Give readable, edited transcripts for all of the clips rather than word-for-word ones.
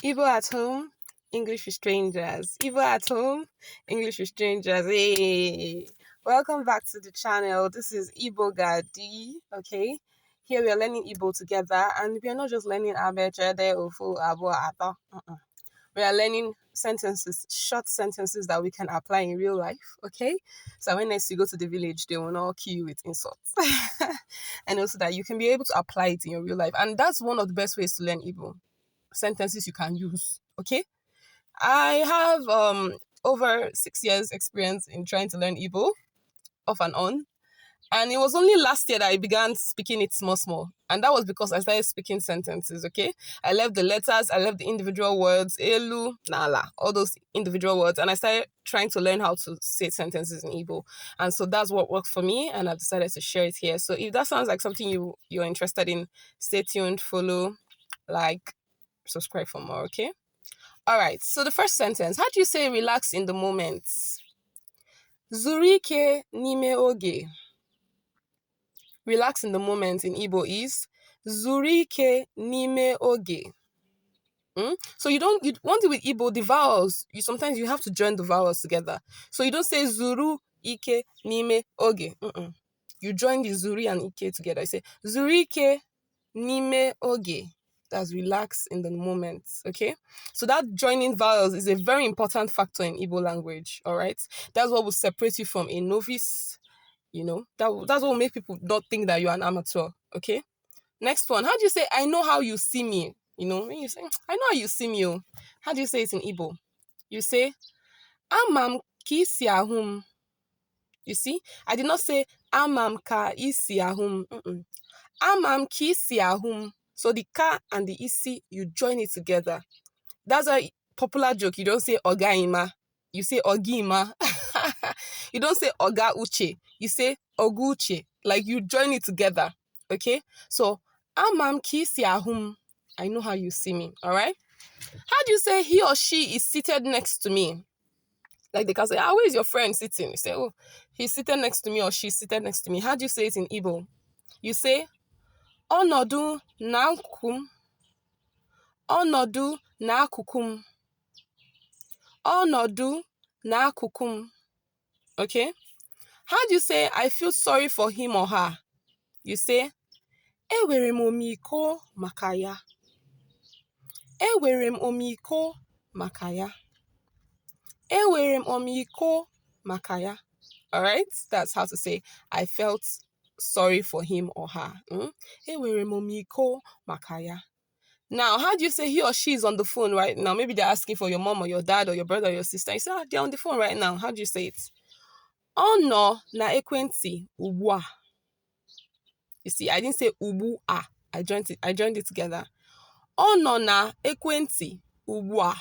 Igbo at home, English with strangers. Igbo at home, English with strangers. Hey, welcome back to the channel. This is Igbo Gadi. Okay, here we are learning Igbo together, and we are not just learning abechede, ofu, abo, ato. We are learning sentences, short sentences that we can apply in real life. Okay, so when next you go to the village, they will not kill you with insults, and also that you can be able to apply it in your real life, and that's one of the best ways to learn Igbo. Sentences you can use. Okay, I have over 6 years experience in trying to learn Igbo off and on, and it was only last year that I began speaking it small, and that was because I started speaking sentences. Okay, I left the letters, I left the individual words, elu, nala, all those individual words, and I started trying to learn how to say sentences in Igbo, and so that's what worked for me, and I've decided to share it here. So if that sounds like something you're interested in, stay tuned, follow, like, subscribe for more. Okay, all right, so the first sentence, how do you say relax in the moment? Zurike nime oge. Relax in the moment in Igbo is zurike nime oge. So you want it with Igbo, the vowels, sometimes you have to join the vowels together. So you don't say zuru ike nime oge. You join the zuri and ike together. You say zurike nime oge. That's relax in the moment. Okay, so that joining vowels is a very important factor in Igbo language. All right, that's what will separate you from a novice. That's what will make people not think that you're an amateur. Okay, next one, how do you say I know how you see me? When you say I know how you see me, how do you say it in Igbo? You say amam ki si ahum. You see, I did not say amam ka isi ahum. Amam ki si ahum. So the ka and the isi, you join it together. That's a popular joke. You don't say oga ima, you say ogima. You don't say oga uche, you say oguche. Like you join it together. Okay, so amam ki si ahum. I know how you see me. All right. How do you say he or she is seated next to me? Like they can say, where is your friend sitting? You say, oh, he's seated next to me or she's seated next to me. How do you say it in Igbo? You say ọnọdụ n'akụkụ m. Ọnọdụ n'akụkụ m. Ọnọdụ n'akụkụ m. Okay? How do you say I feel sorry for him or her? You say enwere m ọmịiko maka ya. Enwere m ọmịiko maka ya. Enwere m ọmịiko maka ya. All right? That's how to say I felt sorry for him or her. Enwere m ọmịiko maka ya. Now, how do you say he or she is on the phone right now? Maybe they're asking for your mom or your dad or your brother or your sister. You say, they're on the phone right now. How do you say it? Ọ nọ na ekwentị ugbu a. You see, I didn't say ugbu a. I joined it together. Ọ nọ na ekwentị ugbu a.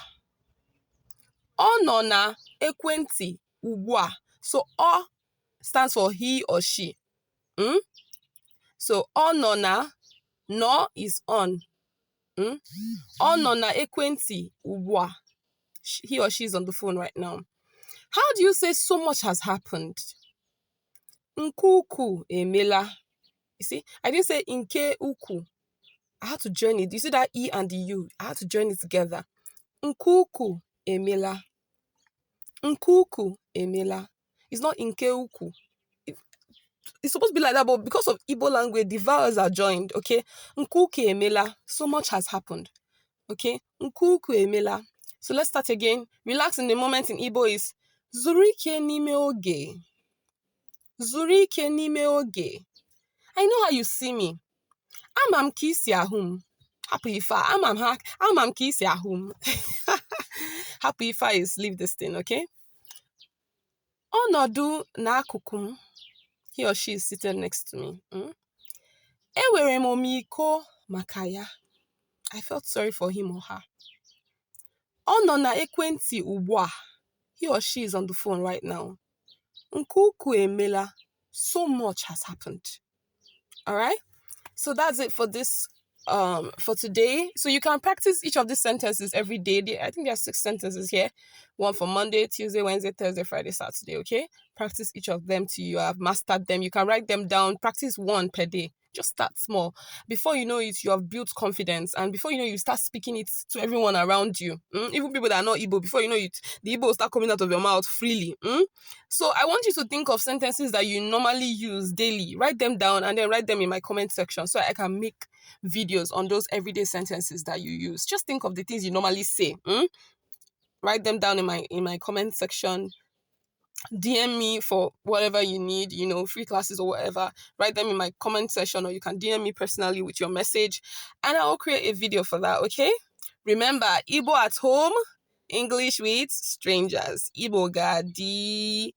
Ọ nọ na ekwentị ugbu a. So, ọ stands for he or she. So, ọ nọ na, no is on. Ọ nọ na ekwentị ugbu a. He or she is on the phone right now. How do you say so much has happened? Nke ukwu emela. You see, I didn't say nke ukwu. I had to join it. You see that E and the U? I had to join it together. Nke ukwu emela. Nke ukwu emela. It's not nke ukwu. It's supposed to be like that, but because of Igbo language, the vowels are joined. Okay? Nke ukwu emela. So much has happened. Okay? Nke ukwu emela. So let's start again. Relax in the moment in Igbo is zurike nime oge. Zurike nime oge. I know how you see me. Amam ka isi ahum. Happy ifa. Amam ka isi ahum. Happy ifa is leave this thing, okay? Ọnọdụ n'akụkụ m. He or she is seated next to me. Enwere m ọmịiko maka ya. I felt sorry for him or her. Ọ nọ na ekwentị ugbu a. He or she is on the phone right now. Nke ukwu emela. So much has happened. All right? So that's it for this, for today. So you can practice each of these sentences every day. I think there are 6 sentences here. One for Monday, Tuesday, Wednesday, Thursday, Friday, Saturday, okay? Practice each of them till you have mastered them. You can write them down. Practice one per day. Just start small. Before you know it, you have built confidence. And before you know, you start speaking it to everyone around you. Even people that are not Igbo, before you know it, the Igbo will start coming out of your mouth freely. So I want you to think of sentences that you normally use daily. Write them down and then write them in my comment section so I can make videos on those everyday sentences that you use. Just think of the things you normally say. Write them down in my comment section. DM me for whatever you need, free classes or whatever. Write them in my comment section, or you can DM me personally with your message and I will create a video for that, okay? Remember, Igbo at home, English with strangers. Igbo Gadi.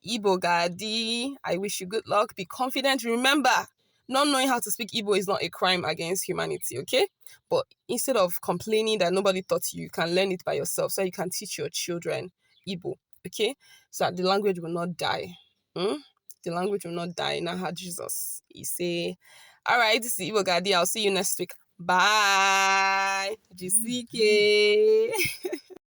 Igbo Gadi. I wish you good luck. Be confident. Remember, not knowing how to speak Igbo is not a crime against humanity, okay? But instead of complaining that nobody taught you, you can learn it by yourself so you can teach your children Igbo, okay? So that the language will not die. The language will not die. Naha Jesus. He say, all right, this is Igbo Gadi. I'll see you next week. Bye. GCK.